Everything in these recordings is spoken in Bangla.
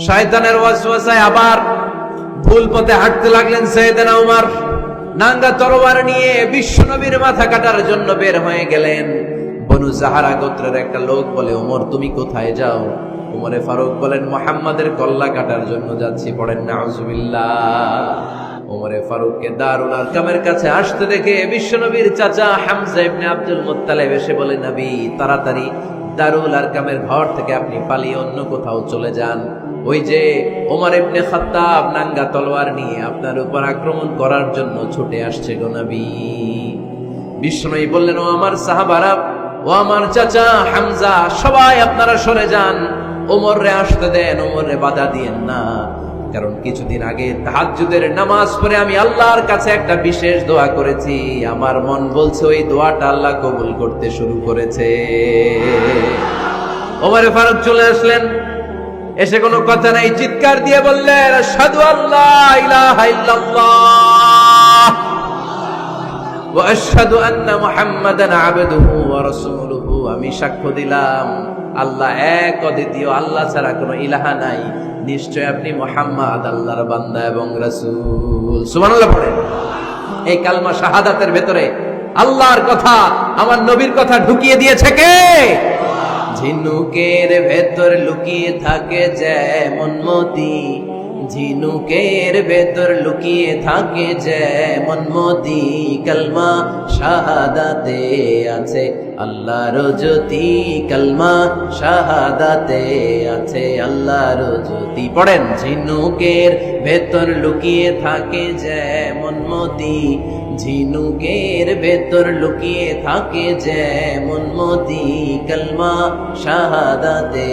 শয়তানের ওয়াসওয়াসায় আবার ভুল পথে হাঁটতে লাগলেন সাইয়েদনা উমর। নাঙ্গা তরবার নিয়ে বিশ্বনবীর মাথা কাটার জন্য বের হয়ে গেলেন। বনু জাহারা গোত্রের একটা লোক বলে, ওমর তুমি কোথায় যাও? উমরে ফারুক বলেন, মুহাম্মাদের কল্লা কাটার জন্য যাচ্ছি। পড়েন নাউজুবিল্লাহ। উমরে ফারুককে দারুল আরকামের কাছে আসতে দেখে বিশ্বনবীর চাচা হামজা ইবনে আব্দুল মুত্তালিব এসে বলে, নবী তাড়াতাড়ি দারুল আরকামের ঘর থেকে আপনি পালিয়ে অন্য কোথাও চলে যান। ওই যে ওমর ইবনে খাত্তাব নাঙ্গা তলোয়ার নিয়ে আপনার উপর আক্রমণ করার জন্য ছুটে আসছে গো নবী। বিশ্বনবী বললেন, ও আমার সাহাবারা, ও আমার চাচা হামজা, সবাই আপনারা সরে যান, ওমরে আসতে দেন, ওমরে বাধা দিয়েন না। কারণ কিছুদিন আগে তাহাজ্জুদের নামাজ পড়ে আমি আল্লাহর কাছে একটা বিশেষ দোয়া করেছি। আমার মন বলছে ওই দোয়াটা আল্লাহ কবুল করতে শুরু করেছে। ওমরে ফারুক চলে আসলেন, এসে কোনো কথা নাই, চিৎকার দিয়ে বললেন, আশহাদু আল্লা ইলাহা ইল্লাল্লাহ ওয়া আশহাদু আন্না মুহাম্মাদান আবদুহু ওয়া রাসূলুহু। আমি সাক্ষ্য দিলাম আল্লাহ এক, অদ্বিতীয়, আল্লাহ ছাড়া কোনো ইলাহা নাই, নিশ্চয় আপনি মুহাম্মদ আল্লাহর বান্দা এবং রাসূল। সুবহানাল্লাহ পড়েন। এই কালমা শাহাদাতের ভেতরে আল্লাহর কথা, আমার নবীর কথা ঢুকিয়ে দিয়েছে কে? ঝিনুকের ভেতর লুকিয়ে থাকে যেমন মতি, ঝিনুকের ভেতর লুকিয়ে থাকে যেমন মতি, কালমা শাহাদাতে আছে আল্লাহর জ্যোতি, কালমা শাহাদাতে আছে আল্লাহর জ্যোতি। পড়েন, ঝিনুকের ভেতর লুকিয়ে থাকে যেমন মতি, ঝিনুকের ভেতর লুকিয়ে থাকে যেমন মতি, কালমা শাহাদাতে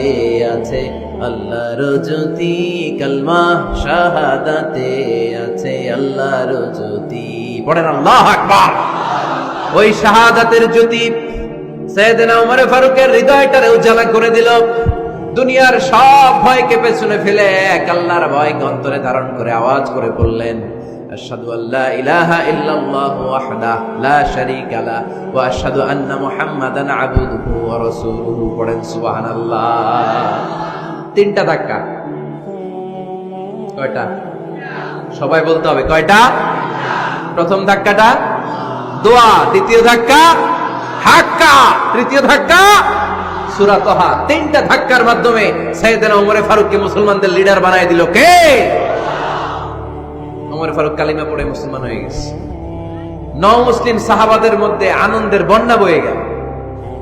আছে আল্লাহর জ্যোতি, কালমা শাহাদাতে আছে আল্লাহর জ্যোতি। পড়েন আল্লাহু আকবার। ওই শাহাদাতের জ্যোতি সাইয়েদনা উমর ফারুকের হৃদয়টারে উজালা করে দিল। দুনিয়ার সব ভয়কে পেছনে ফেলে এক আল্লাহর ভয়কে অন্তরে ধারণ করে আওয়াজ করে বললেন, আশহাদু আল্লা ইলাহা ইল্লাল্লাহু ওয়াহদাহু লা শারীকা লাহু ওয়া আশহাদু আন্না মুহাম্মাদান আবদুহু ওয়া রাসূলুহু। পড়েন সুবহানাল্লাহ। তিনটা ধাক্কা। কয়টা? সবাই বলতে হবে কয়টা? প্রথম ধাক্কাটা দোয়া, দ্বিতীয় ধাক্কা হাক্কা, তৃতীয় ধাক্কা সূরা তাহা। তিনটা ধাক্কার মাধ্যমে সাইয়েদনা উমরে ফারুককে মুসলমানদের লিডার বানায় দিল কে? উমর ফারুক কালিমা পড়ে মুসলমান হয়ে গেছে। নও মুসলিম সাহাবাদের মধ্যে আনন্দের বন্যা বয়ে গেল।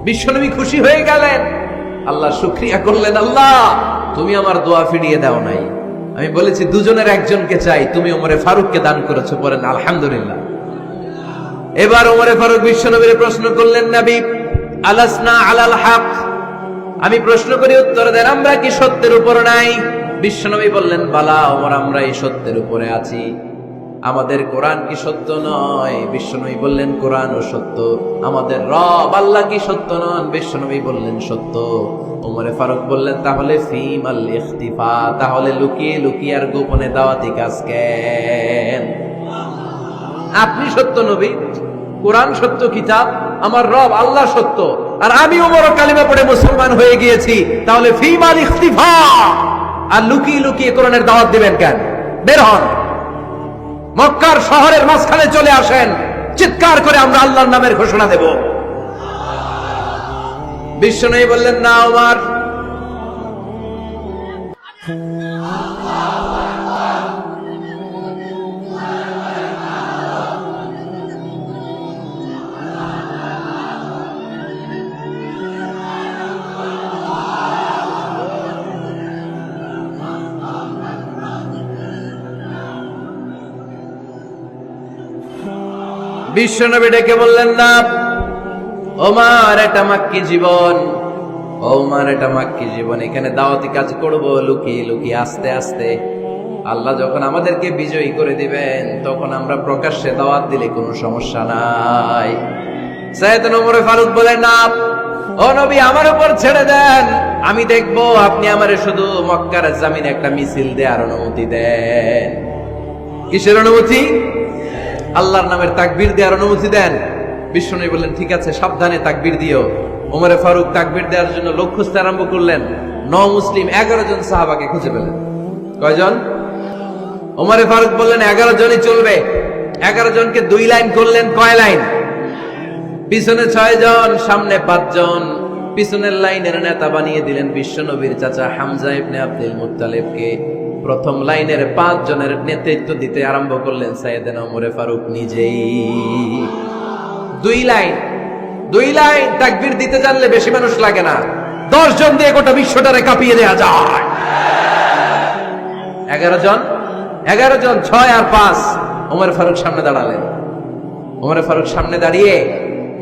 বিশ্বনবী খুশি হয়ে গেলেন, আল্লাহ শুকরিয়া করলেন, আল্লাহ তুমি আমার দোয়া ফিরিয়ে দাও নাই। আমি বলেছি দুজনের একজনকে চাই, তুমি উমরে ফারুককে দান করেছো। বলেন আলহামদুলিল্লাহ। এবার উমরে ফারুক বিশ্বনবীর প্রশ্ন করলেন, নবী আলাসনা আলাল হক, আমি প্রশ্ন করি উত্তর দেন, আমরা কি সত্যের উপর নাই? বিশ্বনবী বললেন, বালা ওমর, আমরা এই সত্যের উপরে আছি। আমাদের কোরআন কি সত্য নয়? বিশ্বনবী বললেন, কোরআনও সত্য। আমাদের রব আল্লাহ কি সত্য নন? বিশ্বনবী বললেন, সত্য। ওমরে ফারুক বললেন, তাহলে ফিমাল ইখতিফা, তাহলে লুকিয়ে লুকিয়ে আর গোপনে দাওয়াতি কাজ কেন? আপনি সত্য নবী, কোরআন সত্য কিতাব, আমার রব আল্লাহ সত্য, আর আমি ওমর কালিমা পড়ে মুসলমান হয়ে গিয়েছি, তাহলে ফিমাল ইখতিফা, আর লুকিয়ে লুকিয়ে কোরআনের দাওয়াত দিবেন কেন? বের হন, মক্কার শহরের মাঝখানে চলে আসেন, চিৎকার করে আমরা আল্লাহর নামের ঘোষণা দেব। বিশ্বনবী বললেন, না ওমর, বিশ্বনবী ডেকে বললেন, না ওমর, এটা মাক্কি জীবন, ওমর এটা মাক্কি জীবন, এখানে দাওয়াতি কাজ করব লুকিয়ে লুকিয়ে, আস্তে আস্তে। আল্লাহ যখন আমাদেরকে বিজয়ী করে দিবেন তখন আমরা প্রকাশ্যে দাওয়াত দিলে কোনো সমস্যা নাই। সাইয়েদনা উমর ফারুক বলেন, না ও নবী, আমার উপর ছেড়ে দেন, আমি দেখবো আপনি আমারে শুধু মক্কার জমিনে একটা মিছিল দেওয়ার অনুমতি দেন। কিসের অনুমতি? আল্লাহর নামের তাকবীর দেওয়ার অনুমতি দেন। বিশ্বনবী বললেন, ঠিক আছে, সাবধানে তাকবীর দিও। ওমরে ফারুক তাকবীর দেওয়ার জন্য লোক খুঁজতে আরম্ভ করলেন। মুসলিম 11 জন সাহাবাকে খুঁজে পেলেন। কয়জন? ওমরে ফারুক বললেন 11 জনই চলবে। 11 জনকে 2 লাইন করলেন। কয় লাইন? পিছনে 6 জন, সামনে 5 জন। পিছনের লাইনের নেতা বানিয়ে দিলেন বিশ্বনবীর চাচা হামজা ইবনে আব্দুল মুত্তালিবকে। প্রথম লাইনের 5 জনের নেতৃত্ব দিতে আরম্ভ করলেন সাইয়েদনা ওমরে ফারুক নিজেই। 2 লাইন তাকবীর দিতে জানলে বেশি মানুষ লাগে না, 10 জন দিয়ে গোটা বিশ্বটারে কাঁপিয়ে দেয়া যায়। 11 জন, 6 আর 5। ওমর ফারুক সামনে দাঁড়ালেন। ওমর ফারুক সামনে দাঁড়িয়ে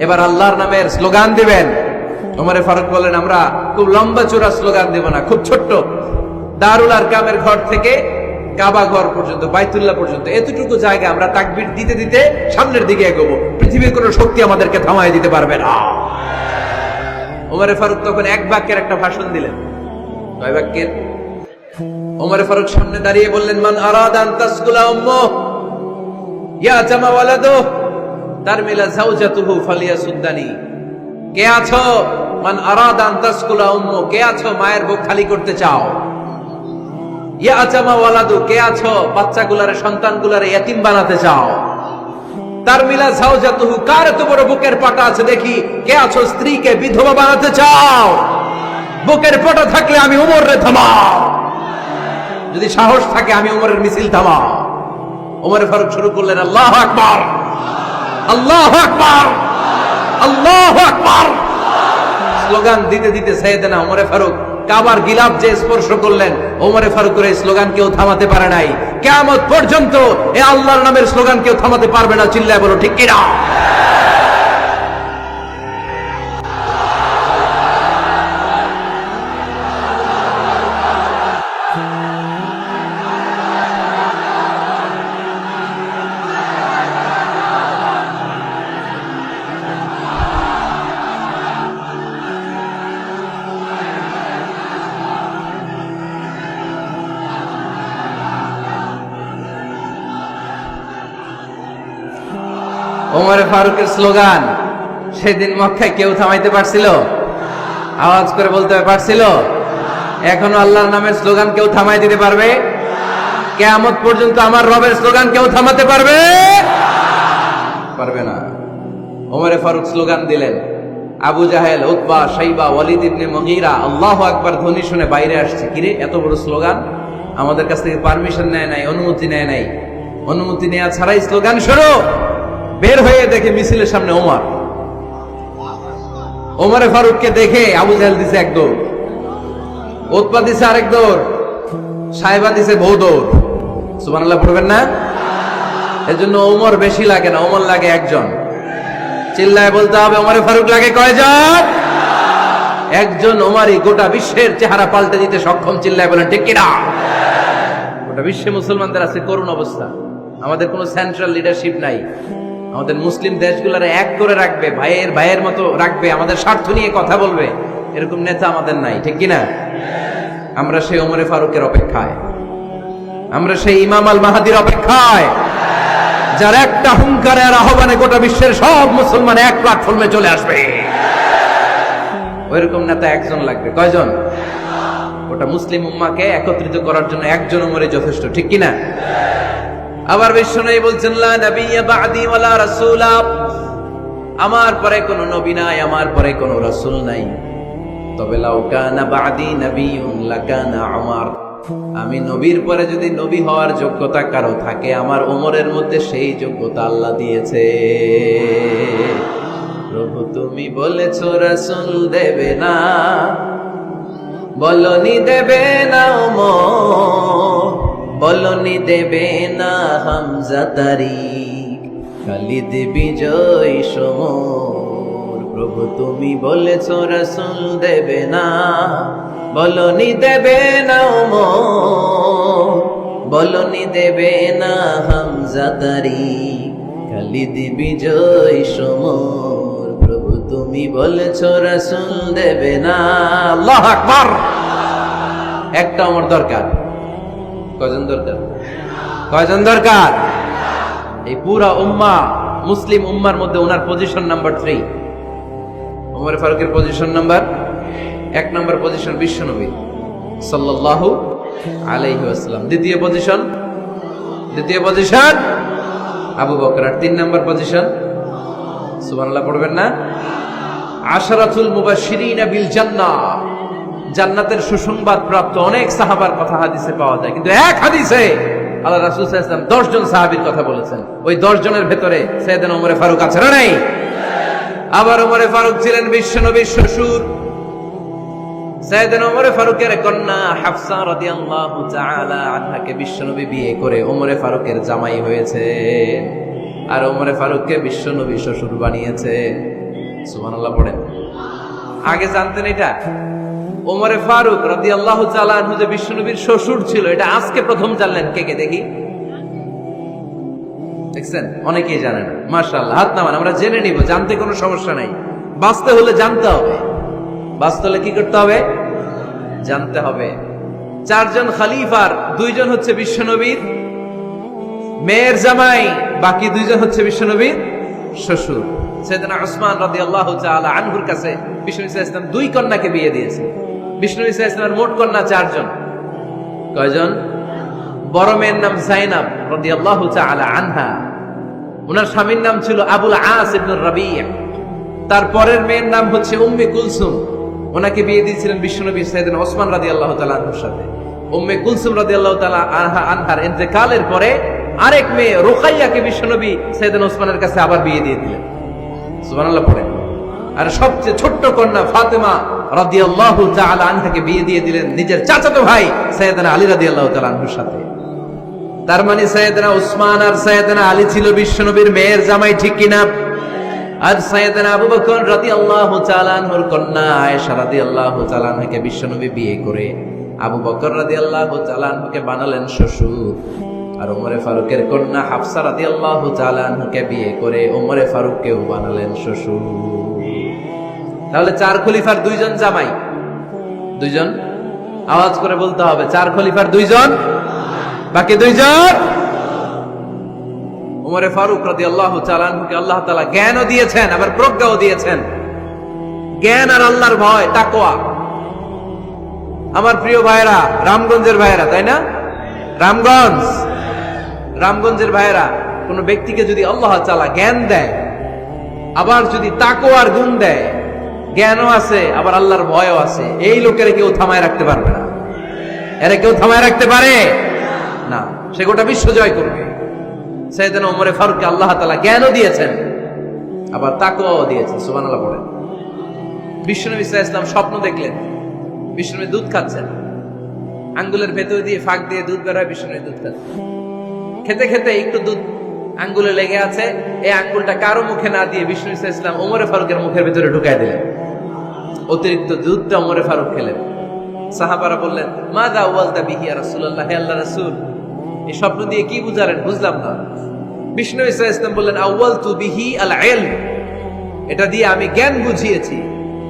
এবার আল্লাহর নামের স্লোগান দিবেন। ওমর ফারুক বললেন, আমরা খুব লম্বা চূড়া স্লোগান দেব না, খুব ছোট্ট, দারুল আরকামের ঘর থেকে কাবা ঘর পর্যন্ত, বাইতুল্লাহ পর্যন্ত এতটুকু জায়গা আমরা তাকবীর দিতে দিতে সামনের দিকে এগোবো, পৃথিবীর কোনো শক্তি আমাদেরকে থামায় দিতে পারবে না। ওমর ফারুক তখন 1 বাক্যের একটা ভাষণ দিলেন। কয় বাক্যের? ওমর ফারুক সামনে দাঁড়িয়ে বললেন, মান আরাদা আন তাসকুলা উম্মু ইয়া জামা ওয়ালাদু তারমিলা যাওজাতুহু ফালিয়াসুদ্দানি। কে আছো? মান আরাদা আন তাসকুলা উম্মু, কে আছো মায়ের বুক খালি করতে চাও? ইয়া জামা ওয়ালাদু, কে আছো বাচ্চাগুলারে, সন্তানগুলারে ইয়াতিম বানাতে চাও? তারমিলা যাওজাতুহু, কার এত বড় বুকের পাটা আছে দেখি, কে আছো স্ত্রীকে বিধবা বানাতে চাও? বুকের পাটা থাকলে আমি ওমরে থামাও, যদি সাহস থাকে আমি ওমরের মিছিল থামাও। ওমর ফারুক শুরু করলেন, আল্লাহু আকবার, আল্লাহু আকবার, আল্লাহু আকবার। স্লোগান দিতে দিতে সাইয়েদনা ওমর ফারুক কাবার গিলাফ যে স্পর্শ করলেন, ওমর ফারুকের এই স্লোগান কেউ থামাতে পারে নাই। কিয়ামত পর্যন্ত এই আল্লাহর নামের স্লোগান কেউ থামাতে পারবে না। চিল্লায় বলো ঠিক কিনা? ওমর ফারুকের স্লোগান সেদিন মক্কায় কেউ থামাইতে পারছিল? আওয়াজ করে বলতে পারছিল? এখনো আল্লাহর নামের স্লোগান কেউ থামাই দিতে পারবে? কিয়ামত পর্যন্ত আমার রবের স্লোগান কেউ থামাতে পারবে? পারবে না। ওমর ফারুক স্লোগান দিলেন। আবু জাহেল, উতবা, শাইবা, ওয়ালিদ ইবনে মুগীরা আল্লাহু আকবার ধ্বনি শুনে বাইরে আসছে। কিরে, এত বড় স্লোগান, আমাদের কাছ থেকে পারমিশন নেয় নাই, অনুমতি নেয় নাই। অনুমতি নেওয়া ছাড়াই স্লোগান শুরু। বের হয়ে দেখে মিছিলের সামনে ওমর। ওমরে ফারুককে দেখে আবু জাহেল দিছে 1 দৌড়, উতবা দিছে আরেক দৌড়, সাইবা দিছে বহু দৌড়। সুবহানাল্লাহ পড়বেন না? এজন্য ওমর বেশি লাগে না, ওমর লাগে 1 জন। চিল্লায় বলতে হবে, ওমরে ফারুক লাগে কয়জন? 1 জন। ওমরই গোটা বিশ্বের চেহারা পাল্টে দিতে সক্ষম। চিল্লায় বলেন ঠিক কিনা? গোটা বিশ্বে মুসলমানদের আছে করুণ অবস্থা। আমাদের কোনো সেন্ট্রাল লিডারশিপ নাই। আমাদের মুসলিম দেশগুলোরে এক করে রাখবে, ভাইয়ের মতো রাখবে, আমাদের স্বার্থ নিয়ে কথা বলবে, এরকম নেতা আমাদের নাই। ঠিক কিনা? আমরা সেই ওমরে ফারুকের অপেক্ষায়, আমরা সেই ইমাম আল মাহাদির অপেক্ষায়, যার একটা হুঙ্কারে আর আহ্বানে গোটা বিশ্বের সব মুসলমান এক প্ল্যাটফর্মে চলে আসবে। ওইরকম নেতা 1 জন লাগবে। কয়জন? গোটা মুসলিম উম্মাহকে একত্রিত করার জন্য 1 জন ওমরে যথেষ্ট। ঠিক কিনা? আবার বিশ্বনবী বলছেন, লা নাবিয়্যা বা'দি ওয়ালা রাসূলা, আমার পরে কোনো নবী নাই, আমার পরে কোনো রাসূল নাই। তবে লাউ কানা বা'দি নাবিয়্যুন লাকানা উমর, আমি নবীর পরে যদি নবী হওয়ার যোগ্যতা কারো থাকে, আমার ওমরের মধ্যে সেই যোগ্যতা আল্লাহ দিয়েছে। প্রভু তুমি বলেছো রাসূল দেবে না, বলনি দেবে না ওমর, বলনি দেবে না হামজা তারিক, খালিদ বিজয় সমর। প্রভু তুমি বলেছো রাসূল দেবে না, বলনি দেবে না ওমর, বলনি দেবে না হামজা তারিক, খালিদ বিজয় সমর। প্রভু তুমি বলেছো রাসূল দেবে না। আল্লাহু আকবার। একটা ওমর দরকার। কয়জন দরকার? কয়জন দরকার? এই পুরা উম্মাহ, মুসলিম উম্মার মধ্যে ওনার পজিশন নাম্বার 3। ওমর ফারুকের পজিশন নাম্বার 1 নম্বর পজিশন বিশ্বনবী। সাল্লাল্লাহু আলাইহি ওয়াসাল্লাম। দ্বিতীয় পজিশন আবু বকর। আর 3 নম্বর পজিশন, সুবহানাল্লাহ পড়বেন না? আশরাতুল মুবাশশিরিনা বিল জান্নাহ, জান্নাতের সুসংবাদ প্রাপ্ত অনেক সাহাবার কথা হাদিসে পাওয়া যায়, কিন্তু এক হাদিসে আল্লাহ রাসূল সাল্লাল্লাহু আলাইহি ওয়াসাল্লাম 10 জন সাহাবীর কথা বলেছেন। ওই 10 জনের ভেতরে সাইয়েদনা ওমর ফারুক আছে না নাই? আবার ওমর ফারুক ছিলেন বিশ্বনবীর শ্বশুর। সাইয়েদনা ওমর ফারুকের কন্যা হাফসা রাদিয়াল্লাহু তাআলা আনহাকে বিশ্বনবী বিয়ে করে ওমর ফারুকের জামাই হয়েছে, আর ওমর ফারুককে বিশ্বনবী শ্বশুর বানিয়েছে। সুবহানাল্লাহ পড়েন। আগে জানতেন এটা? ওমর ফারুক রাদিয়াল্লাহু তাআলা আনহু যে বিশ্বনবীর শ্বশুর ছিল, এটা আজকে প্রথম জানলেন। কে কে দেখি? দেখছেন? অনেকেই জানে না। মাশাআল্লাহ, হাত নামান, আমরা জেনে নিব, জানতে কোনো সমস্যা নাই। বাঁচতে হলে জানতে হবে। বাঁচতে হলে কি করতে হবে? জানতে হবে। 4 জন খলিফার 2 জন হচ্ছে বিশ্বনবীর মেয়ের জামাই, বাকি 2 জন হচ্ছে বিশ্বনবীর শ্বশুর। সাইয়েদনা উসমান রাদিয়াল্লাহু তাআলা আনহুর কাছে বিশ্বনবী সাল্লাল্লাহু আলাইহি ওয়াসাল্লাম 2 কন্যাকে বিয়ে দিয়েছে। বিশ্বনবী সাল্লাল্লাহু আলাইহি ওয়াসাল্লামের মোট কন্যা 4 জন। কয়জন? বড় মেয়ের নাম যায়েনব রাদিয়াল্লাহু তাআলা আনহা, ওনার স্বামীর নাম ছিল আবুল আস ইবনে রাবি'। তারপরের মেয়ের নাম হচ্ছে উম্মে কুলসুম, ওনাকে বিয়ে দিয়েছিলেন বিশ্বনবী সাইয়েদনা ওসমান রাদিয়াল্লাহু তাআলা আনহুর সাথে। উম্মে কুলসুম রাদিয়াল্লাহু তাআলা আনহার ইন্তেকালের পরে আরেক মেয়ে রুকাইয়াকে বিশ্বনবী সাইয়েদনা ওসমানের কাছে আবার বিয়ে দিয়ে দিলেন। সুবহানাল্লাহ পড়েন। আর সবচেয়ে ছোট্ট কন্যা ফাতেমা রাদিয়াল্লাহু তাআলা আনহাকে বিয়ে দিয়ে দিলেন নিজের চাচাতো ভাই সাইয়েদনা আলী রাদিয়াল্লাহু তাআলা আনহুর সাথে। তার মানে সাইয়েদনা ওসমান আর সাইয়েদনা আলী ছিল বিশ্বনবীর মেয়ের জামাই, ঠিক কিনা? আর সাইয়েদনা আবু বকর রাদিয়াল্লাহু তাআলা আনহুর কন্যা আয়েশা রাদিয়াল্লাহু তাআলা আনহাকে বিশ্বনবী বিয়ে করে আবু বকর রাদিয়াল্লাহু তাআলা আনহুকে বানালেন শ্বশুর। আর ওমরে ফারুকের কন্যা হাফসা রাদিয়াল্লাহু তাআলা আনহাকে বিয়ে করে ওমরে ফারুককেও বানালেন শ্বশুর। তাহলে 4 খলিফার 2 জন জামাই। 2 জন, আওয়াজ করে বলতে হবে, 4 খলিফার 2 জন, বাকি 2 জন। ওমরে ফারুক রাদিয়াল্লাহু তাআলা আনহুকে আল্লাহ তাআলা জ্ঞানও দিয়েছেন, আবার প্রজ্ঞাও দিয়েছেন। জ্ঞান আর আল্লাহর ভয়, তাকওয়া। আমার প্রিয় ভাইরা, রামগঞ্জের ভাইরা, তাই না? রামগঞ্জের ভাইরা, কোন ব্যক্তিকে যদি আল্লাহ তাআলা জ্ঞান দেয়, আবার যদি তাকওয়ার গুণ দেয়, জ্ঞানও আছে আবার আল্লাহর ভয়ও আছে, এই লোকের কেউ থামায় রাখতে পারবে না। এরা কেউ থামায় রাখতে পারে না, সে গোটা বিশ্ব জয় করবে। সাইয়েদনা ওমর ফারুককে আল্লাহ তাআলা জ্ঞানও দিয়েছেন, আবার তাকওয়াও দিয়েছেন। সুবহানাল্লাহ পড়েন। বিশ্বনবী সাল্লাল্লাহু আলাইহি ওয়াসাল্লাম স্বপ্ন দেখলেন, বিশ্বনবী দুধ খাচ্ছেন, আঙ্গুলের ভেতর দিয়ে ফাঁক দিয়ে দুধ বের হয়, বিশ্বনবী দুধ খাচ্ছেন। খেতে খেতে একটু দুধ আঙ্গুলে লেগে আছে, এই আঙ্গুলটা কারো মুখে না দিয়ে বিশ্বনবী সাল্লাল্লাহু আলাইহি ওয়াসাল্লাম ওমর ফারুকের মুখের ভেতরে ঢুকায় দিলেন। অতিরিক্ত দুধটা ওমর ফারুক খেলেন। সাহাবারা বললেন, মাযা আওয়ালতা বিহি ইয়া রাসূলুল্লাহ, হে আল্লাহর রাসূল, এই স্বপ্ন দিয়ে কি বুঝালেন? বুঝলাম না। বিশ্বনবী সাল্লাল্লাহু আলাইহি ওয়াসাল্লাম বললেন, আওয়ালতু বিহি আল ইলম, এটা দিয়ে আমি জ্ঞান বুঝিয়েছি,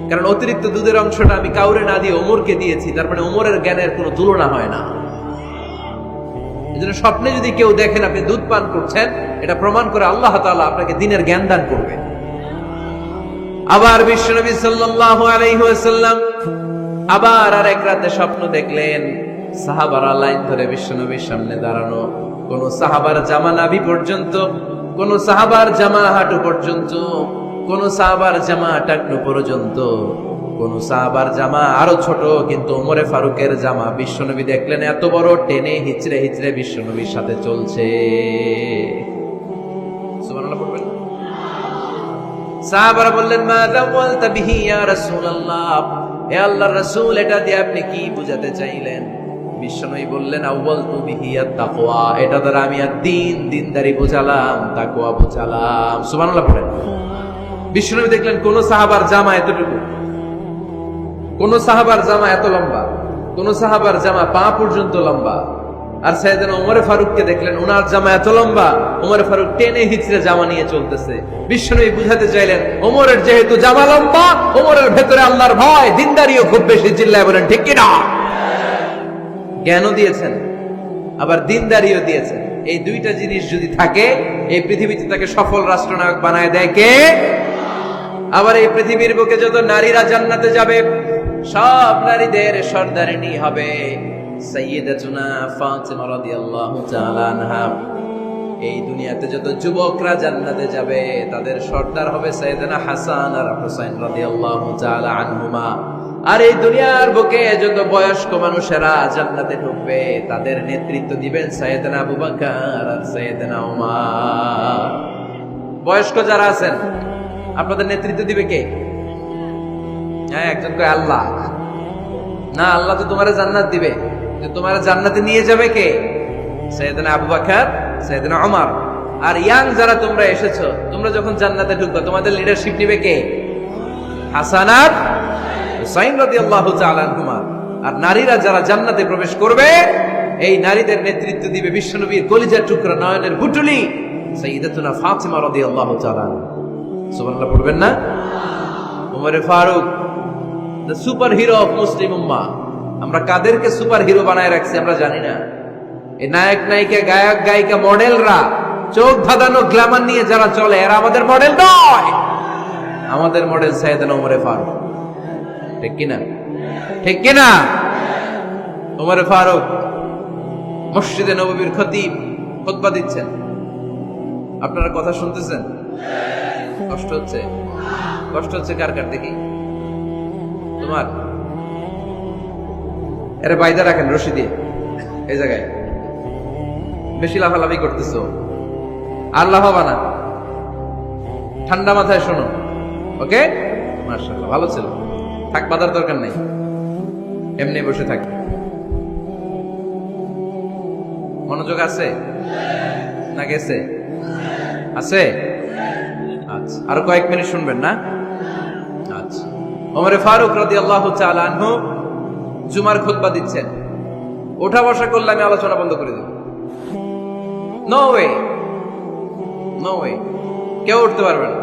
কারণ অতিরিক্ত দুধের অংশটা আমি কাউরে না দিয়ে ওমরকে দিয়েছি, তার মানে ওমরের জ্ঞানের কোনো তুলনা হয় না। এজন্য স্বপ্নে যদি কেউ দেখেন আপনি দুধ পান করছেন, এটা প্রমাণ করে আল্লাহ তাআলা আপনাকে দ্বীনের জ্ঞান দান করবে। আবার বিশ্বনবী সাল্লাল্লাহু আলাইহি ওয়াসাল্লাম আবার আরেক রাতে স্বপ্ন দেখলেন, সাহাবারা লাইন ধরে বিশ্বনবীর সামনে দাঁড়ানো, কোন সাহাবার জামা নাভি পর্যন্ত, কোন সাহাবার জামা হাঁটু পর্যন্ত, কোন সাহাবার জামা টাকনু পর্যন্ত, কোন সাহাবার জামা আরো ছোট, কিন্তু ওমরে ফারুকের জামা বিশ্বনবী দেখলেন এত বড়, টেনে হিচড়ে হিচড়ে বিশ্বনবীর সাথে চলছে। সুবহানাল্লাহ পড়বেন। সাহাবারা বললেন, মাযা ওয়ালতা বিহি ইয়া রাসূলুল্লাহ, হে আল্লাহর রাসূল, এটা দিয়ে আপনি কি বুঝাতে চাইলেন? বিশ্বনবী বললেন, আউয়ালতু বিহি আত-তাকওয়া, এটা দ্বারা আমি আর-দ্বীন, দ্বীনদারি বোঝালাম, তাকওয়া বোঝালাম। সুবহানাল্লাহ পড়েন। বিশ্বনবী দেখলেন কোন সাহাবার জামা এতটুকু, কোন সাহাবার জামা এত লম্বা, কোন সাহাবার জামা পা পর্যন্ত লম্বা। আর সাইয়েদনা ওমর ফারুককে দেখলেন ওনার জামা এত লম্বা, ওমর ফারুক টেনে হিচড়ে জামা নিয়ে চলতেছে। বিশ্বনবী বুঝাতে চাইলেন, ওমরের যেহেতু জামা লম্বা, ওমরের ভেতরে আল্লাহর ভয়, দ্বীনদারিও খুব বেশি। চিল্লায় বলেন ঠিক কিনা? জ্ঞানও দিয়েছেন, আবার দ্বীনদারিও দিয়েছেন। এই দুইটা জিনিস যদি থাকে, এই পৃথিবীতে তাকে সফল রাষ্ট্রনায়ক বানায় দেয় কে? আবার এই পৃথিবীর বুকে যত নারীরা জান্নাতে যাবে, সব নারীদের সর্দারিনী হবে সাইয়্যিদাতুনা ফাতিমা রাদিয়াল্লাহু তাআলা আনহা। এই দুনিয়াতে যত যুবকরা জান্নাতে যাবে তাদের সর্দার হবে সাইয়েদনা হাসান আর হুসাইন রাদিয়াল্লাহু তাআলা আনহুমা। আর এই দুনিয়ার বুকে যত বয়স্ক মানুষেরা জান্নাতে ঢুকবে তাদের নেতৃত্ব দিবেন সাইয়েদনা আবু বকর আর সাইয়েদনা ওমর। বয়স্ক যারা আছেন আপনাদের নেতৃত্ব দিবে কে? হ্যাঁ, একজন কয় আল্লাহ। না, আল্লাহ তো তোমার জান্নাত দিবে, তোমার জান্নাতে নিয়ে যাবে কে? সাইয়েদনা আবু বকর, সাইয়েদনা ওমর। আর ইয়াং যারা তোমরা এসেছো, তোমরা যখন জান্নাতে ঢুকবে তোমাদের লিডারশিপ নিবে কে? হাসান আর হুসাইন রাদিয়াল্লাহু তাআলা আনহুমা। আর নারীরা যারা জান্নাতে প্রবেশ করবে এই নারীদের নেতৃত্ব দিবে বিশ্বনবীর কলিজার টুকরা নয়নের বুটুলি সাইয়্যিদাতুনা ফাতিমা রাদিয়াল্লাহু তাআলা। সুবহানাল্লাহ পড়বেন না? Omar Farooq, the super hero of Muslim উম্মাহ। আমরা কাদেরকে সুপার হিরো বানায় রাখছি আমরা জানি না। এই নায়ক নায়িকা, গায়ক গায়িকা, মডেলরা চোখ ধাঁধানো গ্ল্যামার নিয়ে যারা চলে এরা আমাদের মডেল নয়। আমাদের মডেল সাইয়েদনা ওমর ফারুক। ঠিক কিনা? ঠিক কিনা? ওমর ফারুক মসজিদে নববীর খতিব, খুতবা দিচ্ছেন। আপনারা কথা শুনতেছেন? কষ্ট হচ্ছে? কষ্ট হচ্ছে কার কার দেখি? তোমার? এরা বাইদা রাখেন রশি দিয়ে এই জায়গায়। বেশি লাফালাফি করতেছো, আর লাফাবা না, ঠান্ডা মাথায় শোনো। ওকে, মাশাআল্লাহ, ভালো ছিল। থাক, বাধার দরকার নেই, এমনি বসে থাক। মনোযোগ আছে না গেছে? আছে? আচ্ছা, আরো কয়েক মিনিট শুনবেন না? আচ্ছা। ওমর ফারুক রাদিয়াল্লাহু তাআলা আনহু জুমার খুতবা দিচ্ছেন। ওঠা বসা করলে আমি আলোচনা বন্ধ করে দেব। নো ওয়ে, নো ওয়ে, কেউ উঠতে পারবে না।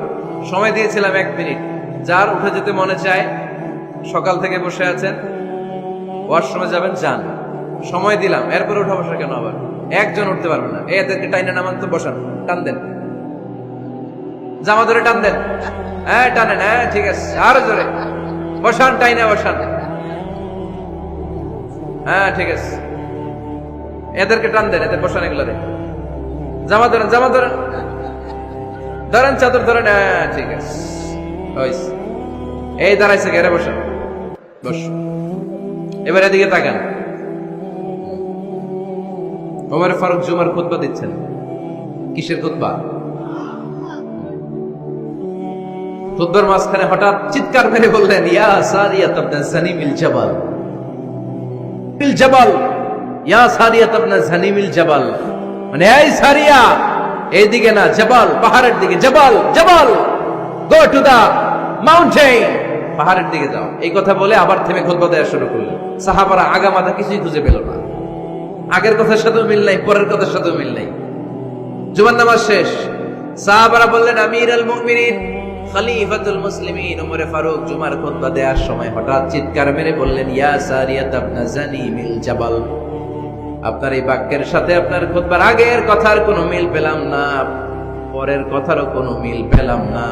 সময় দিয়েছিলাম 1 মিনিট। যার উঠে যেতে মনে চায়, সকাল থেকে বসে আছেন, ওয়াশরুমে যাবেন, যান। সময় দিলাম, এরপর উঠা বসা কেন আবার? একজন উঠতে পারবে না। এদেরকে টাইনা নামান তো, বসান, টান দেন, জামা ধরে টান দেন। হ্যাঁ, টানেন। হ্যাঁ, ঠিক আছে, আরো জোরে বসান, টাইনা বসান। হ্যাঁ, ঠিক আছে, এদেরকে টান দেন, এদের বসান, এগুলো জামা ধরেন, জামা ধরেন, ধরেন, চাদর ধরেন। হ্যাঁ, ঠিক আছে, এই দাঁড়াইছে, ঘেরে বসান, বস। এবার এদিকে তাকান। ওমর ফারুক জুমার খুতবা দিচ্ছেন। কিসের খুতবা? খুতবার মাঝখানে হঠাৎ চিৎকার মেরে বললেন, ইয়া সারিয়াত ইবনে জানিমিল জাবাল, বিল জাবাল, ইয়া সারিয়াত ইবনে জানিমিল জাবাল। মানে এই সারিয়া, এইদিকে না, জাবাল, পাহাড়ের দিকে, জাবাল, জাবাল, গো টু দা মাউন্টেন, পাহাড়ের দিকে যাও। এই কথা বলে আবার থেমে খুতবা দেওয়া শুরু করলেন। সাহাবারা আগা মাথা কিছুই খুঁজে পেল না। আগের কথার সাথেও মিল নাই, পরের কথার সাথেও মিল নাই। জুমার নামাজ শেষ। সাহাবারা বললেন, আমিরুল মুমিনিন, খলিফাতুল মুসলিমিন ওমর ফারুক জুমার খুতবা দেওয়ার সময় হঠাৎ চিৎকার মেরে বললেন, ইয়া সারিয়াত ইবনে জানিমিল জাবাল। আপনার এই বাক্যের সাথে আপনার খুতবার আগের কথার কোনো মিল পেলাম না, পরের কথারও কোনো মিল পেলাম না।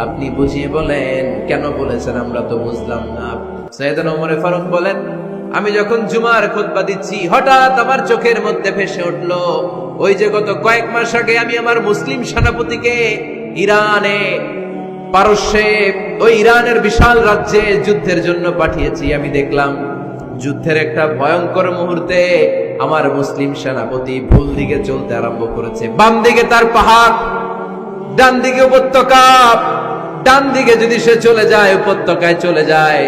আপনি বুঝিয়ে বলেন, কেন বলেছেন, আমরা তো বুঝলাম না। সাইয়েদনা ওমর ফারুক বলেন, আমি যখন জুমার খুতবা দিচ্ছি হঠাৎ আমার চোখের মধ্যে ভেসে উঠলো ওই যে গত কয়েক মাস আগে আমি আমার মুসলিম সেনাপতিকে ইরানে, পারস্যে, ওই ইরানের বিশাল রাজ্যে যুদ্ধের জন্য পাঠিয়েছি। আমি দেখলাম যুদ্ধের একটা ভয়ঙ্কর মুহূর্তে আমার মুসলিম সেনাপতি ভুল দিকে চলতে আরম্ভ করেছে। বাম দিকে তার পাহাড়, ডান দিকে উপত্যকা। ডান দিকে যদি সে চলে যায়, উপত্যকায় চলে যায়,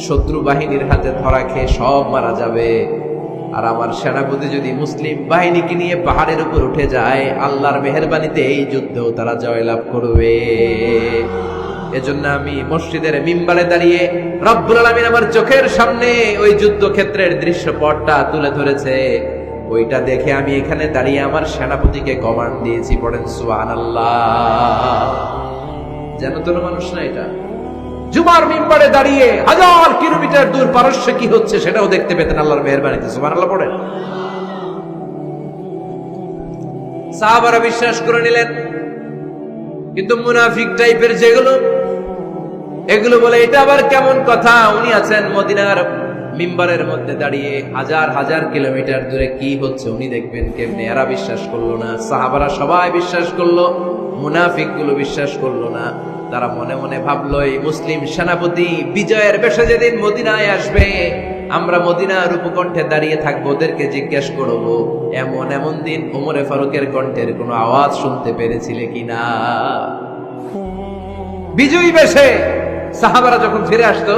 শত্রু বাহিনীর হাতে ধরা খেয়ে সব মারা যাবে। আর আমার সেনাপতি যদি মুসলিম বাহিনীকে নিয়ে পাহাড়ের উপর উঠে যায়, আল্লাহর মেহেরবানিতে এই যুদ্ধেও তারা জয়লাভ করবে। এজন্য আমি মসজিদের মিম্বারে দাঁড়িয়ে রব্বুল আলামিন আমার চোখের সামনে ওই যুদ্ধক্ষেত্রের দৃশ্যপটটা তুলে ধরেছে, ওইটা দেখে আমি এখানে দাঁড়িয়ে আমার সেনাপতিকে কমান্ড দিয়েছি। পড়েন সুবহানাল্লাহ। যেন তোর মানুষ না, এটা জুমার মিম্বারে দাঁড়িয়ে 1000 কিলোমিটার দূর পারস্যে কি হচ্ছে সেটাও দেখতে পেতেন আল্লাহর মেহেরবানিতে। সুবহানাল্লাহ পড়েন। সাহাবারা বিশ্বাস করে নিলেন, কিন্তু মুনাফিক টাইপের যেগুলো এগুলো বলে এটা আবার কেমন কথা? উনি আছেন মদিনার মিম্বারের মধ্যে দাঁড়িয়ে, হাজার হাজার কিলোমিটার দূরে কি হচ্ছে উনি দেখবেন কেমনে। এরা বিশ্বাস করলো না, সাহাবারা সবাই বিশ্বাস করলো, মুনাফিক গুলো বিশ্বাস করলো না। তারা মনে মনে ভাবলো এই মুসলিম সেনাপতি বিজয়ের বেশে যেদিন মদিনায় আসবে, আমরা মদিনার উপকণ্ঠে দাঁড়িয়ে থাকবো, ওদেরকে জিজ্ঞেস করবো এমন এমন দিন ওমরে ফারুকের কণ্ঠের কোনো আওয়াজ শুনতে পেরেছিলে কিনা। বিজয়ী বেশে সাহাবারা যখন ফিরে আসতো,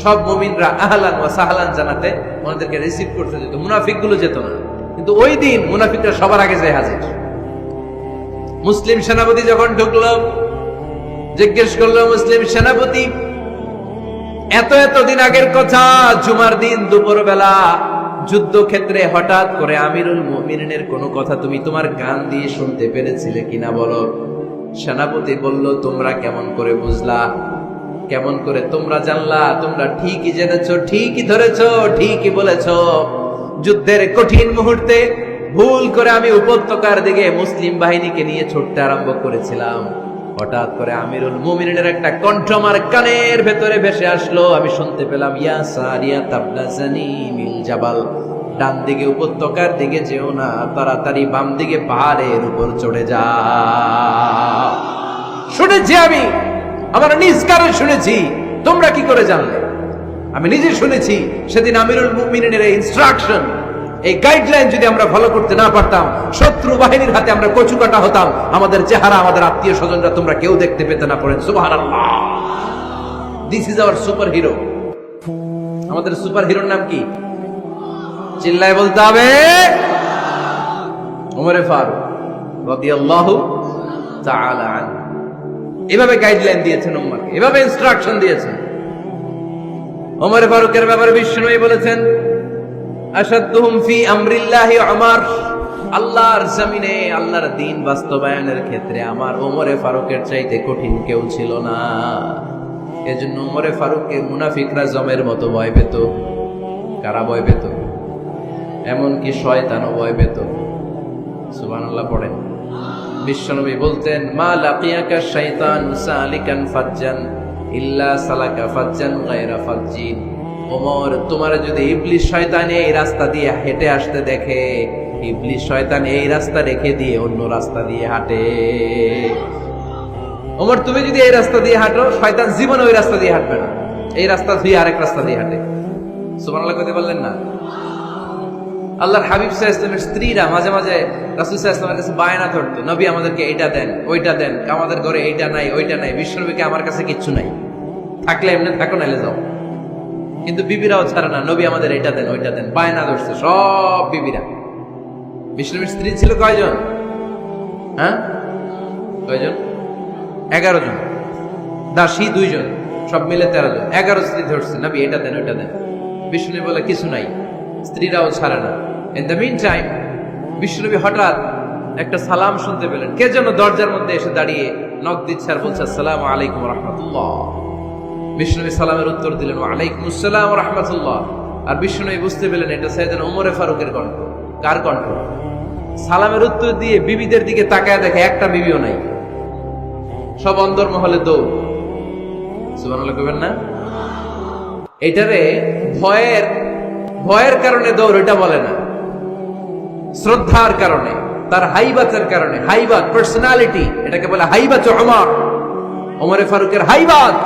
সব মুমিনরা আহলান ওয়া সাহলান জানাতে ওনাদেরকে রিসিভ করতে যেত, মুনাফিক গুলো যেত না। কিন্তু ওই দিন মুনাফিকরা সবার আগে যায় হাজির। মুসলিম সেনাপতি যখন ঢুকলো, জিজ্ঞেস করলো মুসলিম সেনাপতি, এত দিন আগের কথা, জুমার দিন দুপুর বেলা যুদ্ধক্ষেত্রে হঠাৎ করে আমিরুল মুমিনিনের কোনো কথা তুমি তোমার কান দিয়ে শুনতে পেরেছিলে কিনা বলো। সেনাপতি বলল, তোমরা কেমন করে বুঝলা, কেমন করে তোমরা জানলা? তোমরা ঠিকই জেনেছো, ঠিকই ধরেছো, ঠিকই বলেছো। যুদ্ধের কঠিন মুহূর্তে ভুল করে আমি উপত্যকার দিকে মুসলিম বাহিনীকে নিয়ে ছুটতে আরম্ভ করেছিলাম। হঠাৎ করে আমিরুল মুমিনিনের একটা কণ্ঠ আমার কানের ভেতরে ভেসে আসলো। আমি শুনতে পেলাম, ইয়া সারিয়া তাবলাজানি মিল জাবাল, ডান দিকে উপত্যকার দিকে যেও না, তাড়াতাড়ি বাম দিকে পাহাড়ের উপর চড়ে যাও। শুনেছি আমি, আমার নিজ কানে শুনেছি, তোমরা কি করে জানলে? আমি নিজে শুনেছি। সেদিন আমিরুল মুমিনিনের এই ইনস্ট্রাকশন, এই গাইডলাইন যদি আমরা ফলো করতে না পারতাম, শত্রু বাহিনীর হাতে আমরা কচু কাটা হতাম। আমাদের চেহারা, আমাদের আত্মীয় স্বজনরা তোমরা কেউ দেখতে পেতে না। পড়েন সুবহানাল্লাহ। This is our super hero. আমাদের সুপার হিরোর নাম কি? চিল্লায় বলতে হবে, ওমরে ফারুক রাদিয়াল্লাহু তাআলা আনহু। এভাবে গাইডলাইন দিয়েছেন উম্মাহকে, এভাবে ইনস্ট্রাকশন দিয়েছেন। ওমর ফারুকের ব্যাপারে বিশ্বনবী বলেছেন, আশাদ্দুহুম ফি আমরিল্লাহি উমর, আল্লাহর জমিনে আল্লাহর দ্বীন বাস্তবায়নের ক্ষেত্রে আমার ওমরে ফারুকের চাইতে কঠিন কেউ ছিল না। এজন্য ওমরে ফারুককে মুনাফিকরা জমের মতো ভয় পেত। কারা ভয় পেত? এমনকি শয়তানও ভয় পেত। সুবহানাল্লাহ পড়েন। বিশ্বনবী বলতেন, মা লাকিয়াকা শাইতান সালিকান ফাজ্জান ইল্লা সালাকা ফাজ্জান গায়রা ফাজ্জিন। ওমর, তোমার যদি ইবলিস শয়তান এই রাস্তা দিয়ে হেঁটে আসতে দেখে, ইবলিস শয়তান এই রাস্তা রেখে দিয়ে অন্য রাস্তা দিয়ে হাঁটে। ওমর, তুমি যদি এই রাস্তা দিয়ে হাঁটো, শয়তান জীবনে ওই রাস্তা দিয়ে হাঁটবে না, এই রাস্তা ধুয়ে আরেক রাস্তা দিয়ে হাঁটে। সুবহানাল্লাহ কইতে বললেন না? আল্লাহর হাবিব সাল্লাল্লাহু আলাইহি ওয়াসাল্লামের স্ত্রীরা মাঝে মাঝে রাসূল সাল্লাল্লাহু আলাইহি ওয়াসাল্লামের কাছে বায়না ধরতো, নবী আমাদেরকে এইটা দেন, ওইটা দেন, আমাদের ঘরে এইটা নাই, ওইটা নাই। বিশ্বনবীকে, আমার কাছে কিচ্ছু নাই, থাকলে এমনি থাকো, নাইলে যাও। কিন্তু বিবিরাও ছাড়ে না, নবী আমাদের এটা দেন, ওইটা দেন, বায়না ধরছে সব বিবিরা। বিশ্বনবীর স্ত্রী ছিল কয়জন? হ্যাঁ, কয়জন? 11 জন। দাসী 2 জন, সব মিলে 13 জন। 11 স্ত্রী ধরছে, নবী এটা দেন, ওইটা দেন। বিশ্বনবী বলে কিছু নাই, স্ত্রীরাও ছাড়ে না। ইন দ্য মিন টাইম বিশ্বনবী হঠাৎ একটা সালাম শুনতে পেলেন। কে যেন দরজার মধ্যে এসে দাঁড়িয়ে নক দিচ্ছে আর বলছে, আসসালামু আলাইকুম ওয়া রাহমাতুল্লাহ। বিশ্বনবী সালামের উত্তর দিলেন, ওয়া আলাইকুম আসসালাম ওয়া রাহমাতুল্লাহ। আর বিশ্বনবী বুঝতে পেলেন এটা সাইয়েদনা ওমরে ফারুকের কণ্ঠ। কার কণ্ঠ? সালামের উত্তর দিয়ে বিবিদের দিকে তাকায় দেখে একটা বিবিও নাই, সব অন্দরমহলে দৌড়। সুবহানাল্লাহ কইবেন না? এটারে ভয়ের কারণে দৌড়, এটা বলে না, শ্রদ্ধার কারণে, তার হাইবাতের কারণে। হাইবাত, পার্সোনালিটি, এটাকে বলে হাইবাত ওমর। ওমরে ফারুকের হাইবাত,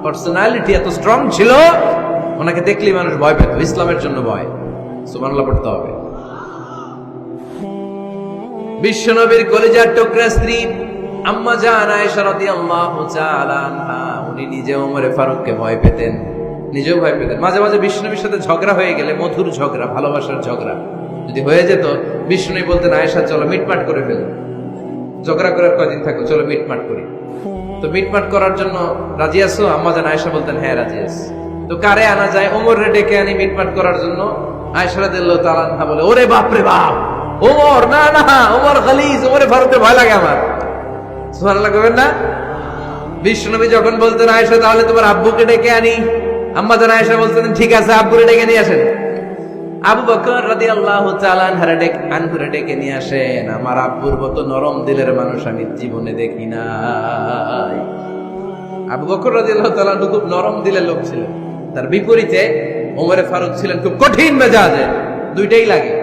পার্সোনালিটি এত স্ট্রং ছিল, ওনাকে দেখলেই মানুষ ভয় পেত। ইসলামের জন্য ভয়। সুবহানাল্লাহ পড়তে হবে। বিশ্বনবীর কলিজার টুকরা স্ত্রী আম্মা জান আয়েশা রাদিয়াল্লাহু তাআলা আনহা, উনি নিজে ওমরে ফারুককে ভয় পেতেন, নিজেও ভয় পেতেন। মাঝে মাঝে বিশ্বনবীর সাথে ঝগড়া হয়ে গেলে, মধুর ঝগড়া, ভালোবাসার ঝগড়া যদি হয়ে যেত, বিশ্বনবী বলতেন, আয়েশা চলো মিটমাট করে ফেল, ঝগড়া করার কয়দিন থাকো, চলো মিটমাট করি। তো মিটমাট করার জন্য রাজি আছো? আম্মা জান আয়েশা বলতেন, হ্যাঁ রাজি আছি। তো কারে আনা যায়? ওমরে ডেকে আনি মিটমাট করার জন্য। আয়েশা রাদিয়াল্লাহু তাআলা আনহা বলে, ওরে বাপ রে বাপ, ওমর, না না, ওমর গালিজ, ওমরে ফারুকের ভয় লাগে আমার। সুবহানাল্লাহ কইবেন না? বিশ্বনবী যখন বলতেন, আয়েশা তাহলে তোমার আব্বুকে ডেকে আনি, আম্মা জান আয়েশা বলতেন, ঠিক আছে, আব্বুরে ডেকে নিয়ে আসেন। আবু বকর রাদিয়াল্লাহু তাআলা আনহুরে ডেকে নিয়ে আসেন। আমার আব্বুর মতো নরম দিলের মানুষ আমি জীবনে দেখি নাই। আবু বকর রাদিয়াল্লাহু তাআলা খুব নরম দিলের লোক ছিলেন, তার বিপরীতে ওমরে ফারুক ছিলেন খুব কঠিন মেজাজে। দুইটাই লাগে,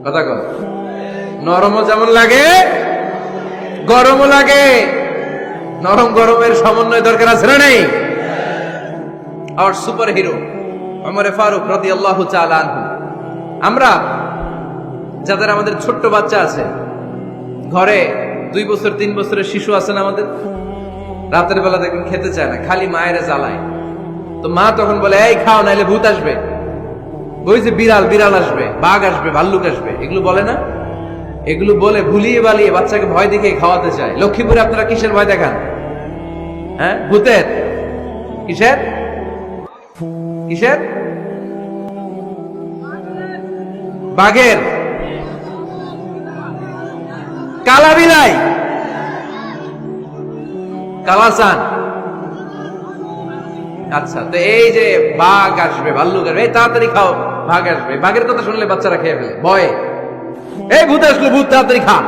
কথা কন, নরমও যেমন লাগে গরমও লাগে। নরম গরমের সমন্বয় দরকার আছে না নেই? আর সুপার হিরো ওমরে ফারুক রাদিয়াল্লাহু তাআলা আনহু। আমরা যাদের আমাদের ছোট্ট বাচ্চা আছে, ঘরে 2 বছর 3 বছরের শিশু আছেন আমাদের, রাতের বেলা দেখবেন খেতে চায় না, খালি মায়ের জ্বালায়। তো মা তখন বলে, এই খাও নাইলে ভূত আসবে, ওই যে বিড়াল আসবে, বাঘ আসবে, ভাল্লুক আসবে, এগুলো বলে না? এগুলো বলে ভুলিয়ে বালিয়ে বাচ্চাকে ভয় দেখে খাওয়াতে চায়। লক্ষ্মীপুরে আপনারা কিসের ভয় দেখান? হ্যাঁ, ভূতের। কিসের কিসের? বাঘের, কালা বিলাই, কালাচান। আচ্ছা, তো এই যে বাঘ আসবে, ভাল্লুক আসবে, এই তাড়াতাড়ি খাও, বাঘ আসবে। বাঘের কথা শুনলে বাচ্চারা খেয়ে ফেলে ভয়ে, এই ভূত আসলো, ভূত, তাড়াতাড়ি খা,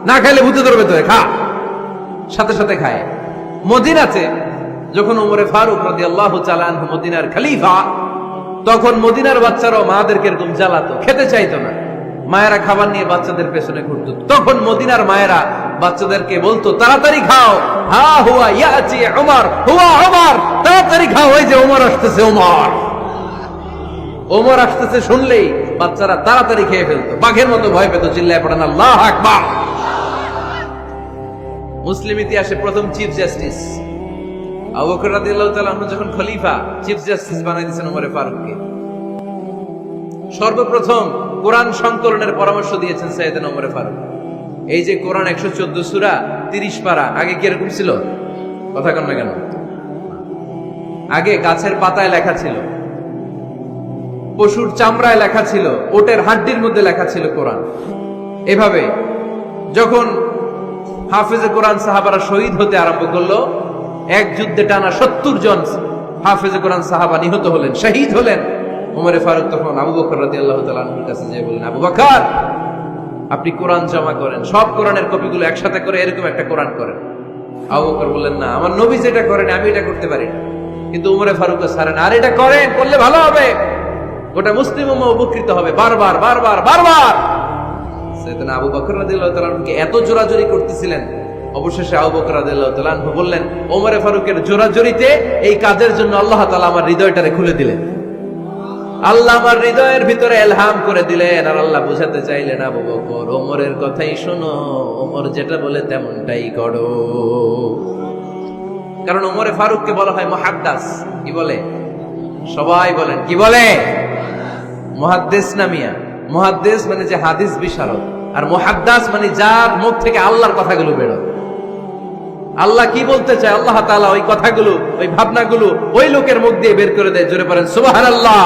না খাইলে ভূতে ধরবে তোরে, খা। সাথে সাথে খায়। মদিনাতে যখন ওমরে ফারুক রাদিয়াল্লাহু তাআলা আনহু মদিনার খলিফা, তখন মদিনার বাচ্চারাও মাদেরকে এরকম জ্বালাতো, খেতে চাইতো না। মায়েরা খাবার নিয়ে বাচ্চাদের পেছনে ঘুরতো। তখন মদিনার মায়েরা বাচ্চাদেরকে বলতো, তাড়াতাড়ি খাও, হা হুয়া ইয়াতি উমর, হুয়া উমর, তাড়াতাড়ি খাও, ওই যে ওমর আসতেছে, ওমর। ওমর আসতেছে শুনলেই বাচ্চারা তাড়াতাড়ি খেয়ে ফেলতো, বাঘের মতো ভয় পেত, চিল্লায় পড়েন আল্লাহু আকবার। মুসলিম ইতিহাসে প্রথম চিফ জাস্টিস আবু বকর রাদিয়াল্লাহু তাআলা আনহু যখন খলিফা, চিফ জাস্টিস বানাই দিয়েছেন ওমরে ফারুককে। সর্বপ্রথম কোরআন সংকলনের পরামর্শ দিয়েছেন সাইয়েদনা ওমরে ফারুক। এই যে কোরআন 114 সূরা 30 পারা, আগে কি এরকম ছিল? কথা কন না কেন? আগে গাছের পাতায় লেখা ছিল, পশুর চামড়ায় লেখা ছিল, ওটের হাড্ডির মধ্যে লেখা ছিল কোরআন। এভাবে যখন হাফেজে কোরআন সাহাবারা শহীদ হতে আরম্ভ করলো, এক যুদ্ধে টানা 70 জন হাফেজে কোরআন সাহাবা নিহত হলেন, শহীদ হলেন। ওমরে ফারুক তখন আবু বকর রাদিয়াল্লাহু তাআলা আনহুর কাছে যেয়ে বললেন, আবু বকর, আপনি কোরআন জমা করেন, সব কোরআনের কপিগুলো একসাথে করে এরকম একটা কোরআন করেন। আবু বকর বললেন, না, আমার নবী যেটা করেন আমি এটা করতে পারি না। কিন্তু ওমরে ফারুক ছাড়েন, আর এটা করেন, করলে ভালো হবে, গোটা মুসলিম উম্মাহ উপকৃত হবে। বারবার বারবার বারবার সাইয়েদনা আবু বকর রাদিয়াল্লাহু তাআলা আনহুকে এত জোরাজুরি করতেছিলেন, অবশেষে আবু বকর রাদিয়াল্লাহু তাআলা আনহু বললেন, ওমরে ফারুকের জোরাজুরিতে এই কাজের জন্য আল্লাহ তাআলা আমার হৃদয়টারে খুলে দিলেন। আল্লাহ আমার হৃদয়ের ভিতরে ইলহাম করে দিলেন। আর আল্লাহ বুঝাতে চাইলেন, আবু বকর, ওমরের কথাই শোনো, ওমর যেটা বলে তেমনটাই করো। কারণ ওমরে ফারুককে বলা হয় মুহাদ্দিস। কি বলে? সবাই বলেন, কি বলে? মুহাদ্দিস না মিয়া? মুহাদ্দিস মানে যে হাদিস বিশারদ, আর মুহাদ্দিস মানে যার মুখ থেকে আল্লাহর কথাগুলো বেরোয়। আল্লাহ কি বলতে চায়, আল্লাহ তাআলা ওই কথাগুলো, ওই ভাবনাগুলো ওই লোকের মুখ দিয়ে বের করে দেয়। জোরে পড়েন সুবহানাল্লাহ।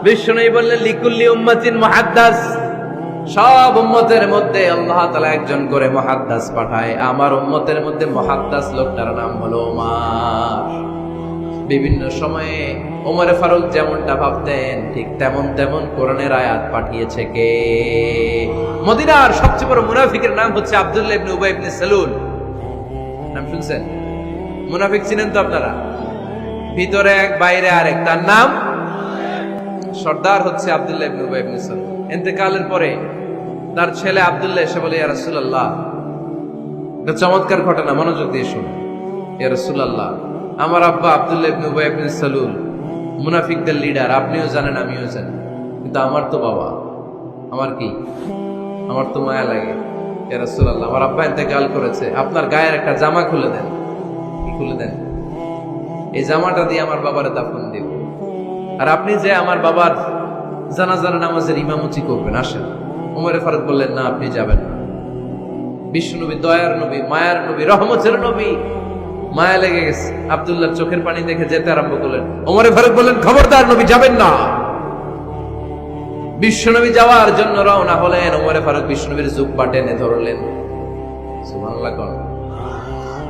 বিশ্বনবী বললেন, লিকুল্লি উম্মাতিন মুহাদ্দিস, সব উম্মতের মধ্যে আল্লাহ তাআলা একজন করে মুহাদ্দিস পাঠায়। আমার উম্মতের মধ্যে মুহাদ্দিস লোকটার নাম হলো ওমর। বিভিন্ন সময়ে ওমরে ফারুক যেমনটা ভাবতেন, ঠিক তেমন তেমন কোরআনের আয়াত পাঠিয়েছে কে? মদিনার সবচেয়ে বড় মুনাফিকের নাম হচ্ছে আব্দুল্লাহ ইবনে উবাই ইবনে সালুল। নাম শুনছেন? মুনাফিক চিনেন তো আপনারা? ভিতরে এক, বাইরে আরেক, তার নাম সর্দার হচ্ছে আব্দুল্লাহ ইবনে উবাই ইবনে সালুল। ইন্তেকালের পরে তার ছেলে আব্দুল্লাহ এসে বলে, ইয়া রাসূলুল্লাহ, এটা চমৎকার ঘটনা, মনোযোগ দিয়ে শুনুন। ইয়া রাসূলুল্লাহ, আমার আব্বা আব্দুল্লাহ ইবনে উবাই ইবনে সালুল মুনাফিকদের লিডার, আপনিও জানেন আমিও জানি, কিন্তু আমার তো বাবা, আমার কি, আমার তো মায়া লাগে। ইয়া রাসূলুল্লাহ, আমার আব্বা ইন্তেকাল করেছে, আপনার গায়ের একটা জামা খুলে দেন। কি খুলে দেন? এই জামাটা দিয়ে আমার বাবারে দাফন দিব, আর আপনি যে আমার বাবার জানাজার নামাজের ইমামতি করবেন, আসেন। ওমরে ফারুক বললেন, না, আপনি যাবেন না। বিশ্বনবী দয়ার নবী, মায়ার নবী, রহমতের নবী, মায়া লেগে গেছে, আব্দুল্লাহর চোখের পানি দেখে যেতে আরম্ভ করলেন। ওমরে ফারুক বললেন, খবরদার, নবী যাবেন না। বিশ্বনবী যাওয়ার জন্য রওনা হলেন। ওমরে ফারুক বিশ্বনবীর জুব্বা টেনে ধরলেন। সুবহানাল্লাহ।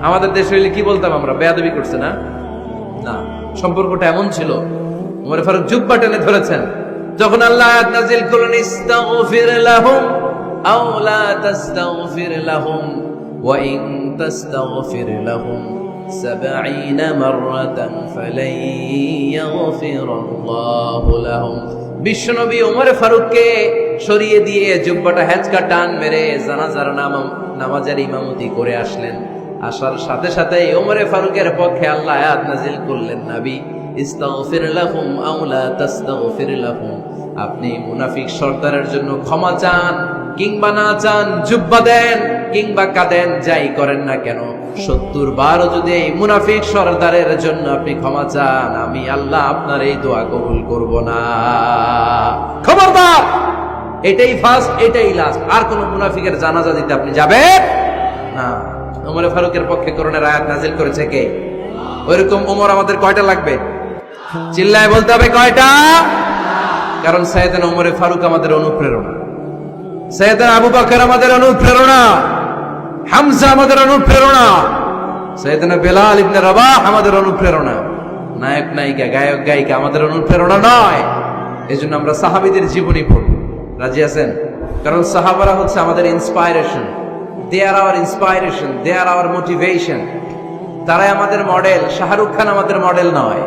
আমাদের দেশে হইলে কি বলতাম আমরা? বেয়াদবি করছে না? না, সম্পর্কটা এমন ছিল। ওমরে ফারুক জুব্বা টেনে ধরেছেন। যখন আল্লাহ আয়াত নাযিল করলেন, ইস্তাগফির লাহুম আও লা তাস্তাগফির লাহুম ওয়া ইন তাস্তাগফির লাহুম 70 মাররাতান ফালাই ইয়াগফিরাল্লাহু লাহুম। বিশ্বনবী ওমর ফারুককে সরিয়ে দিয়ে জুব্বাটা হ্যাচকা টান মেরে জানাজার নামাজের ইমামতি করে আসলেন। আসার সাথে সাথে ওমরে ফারুকের পক্ষে আল্লাহ আয়াত নাযিল করলেন, নবী ইস্তাগফির লাহুম আও লা তাস্তাগফির লাহুম, আপনি মুনাফিক সর্দারের জন্য ক্ষমা চান কিংবা না চান, জুব্বা দেন কিংবা কাঁদেন, যাই করেন না কেন, 70 বারও যদি এই মুনাফিক সর্দারের জন্য আপনি ক্ষমা চান, আমি আল্লাহ আপনার এই দোয়া কবুল করব না। খবরদার, এটাই ফার্স্ট, এটাই লাস্ট। আর কোন মুনাফিকের জানাজা দিতে আপনি যাবেন না। ওমর ফারুকের পক্ষে করোনার আয়াত নাজিল করেছে কে? ওইরকম ওমর আমাদের কয়টা লাগবে? চিল্লায় বলতে হবে কয়টা? কারণ সাইয়েদনা ওমর ফারুক আমাদের অনুপ্রেরণা, সাইয়েদনা আবু বকর আমাদের অনুপ্রেরণা, হামজা আমাদের অনুপ্রেরণা, সাইয়েদনা বেলাল ইবনে রাবাহ আমাদের অনুপ্রেরণা। নায়ক নায়িকা, গায়ক গায়িকা আমাদের অনুপ্রেরণা নয়। এজন্য আমরা সাহাবীদের জীবনী পড়ব। রাজি আছেন? কারণ সাহাবারা হচ্ছে আমাদের inspiration. They are our inspiration, they are our motivation. তারাই আমাদের মডেল। শাহরুখ খান আমাদের মডেল নয়।